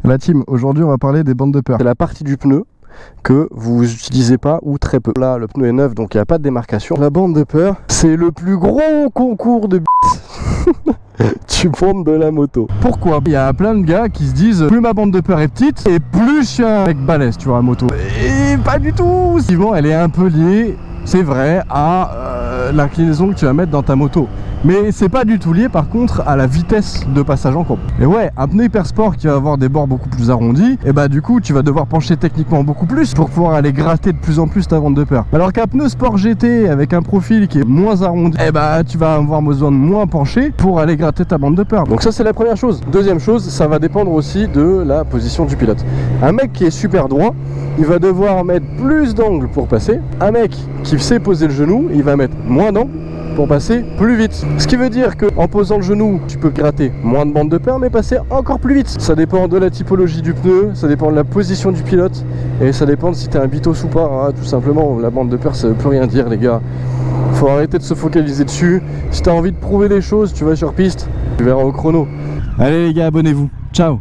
La team, aujourd'hui on va parler des bandes de peur. C'est la partie du pneu que vous utilisez pas ou très peu. Là, le pneu est neuf, donc il n'y a pas de démarcation. La bande de peur, c'est le plus gros concours de tu bandes de la moto. Pourquoi? Il y a plein de gars qui se disent plus ma bande de peur est petite et plus je suis un mec balèze, tu vois, à moto. Et pas du tout. Souvent, elle est un peu liée, c'est vrai, à l'inclinaison que tu vas mettre dans ta moto. Mais c'est pas du tout lié par contre à la vitesse de passage en courbe. Et ouais, un pneu hyper sport qui va avoir des bords beaucoup plus arrondis, et bah du coup tu vas devoir pencher techniquement beaucoup plus pour pouvoir aller gratter de plus en plus ta bande de peur. Alors qu'un pneu sport GT avec un profil qui est moins arrondi, et bah tu vas avoir besoin de moins pencher pour aller gratter ta bande de peur. Donc ça c'est la première chose. Deuxième chose, ça va dépendre aussi de la position du pilote. Un mec qui est super droit, il va devoir mettre plus d'angle pour passer. Un mec qui sait poser le genou, il va mettre moins d'angle pour passer plus vite. Ce qui veut dire qu'en posant le genou, tu peux gratter moins de bande de peur mais passer encore plus vite. Ça dépend de la typologie du pneu, ça dépend de la position du pilote et ça dépend de si t'es un bitos ou pas, hein. Tout simplement, la bande de peur ça veut plus rien dire les gars. Faut arrêter de se focaliser dessus. Si t'as envie de prouver les choses, tu vas sur piste, tu verras au chrono. Allez les gars, abonnez-vous. Ciao.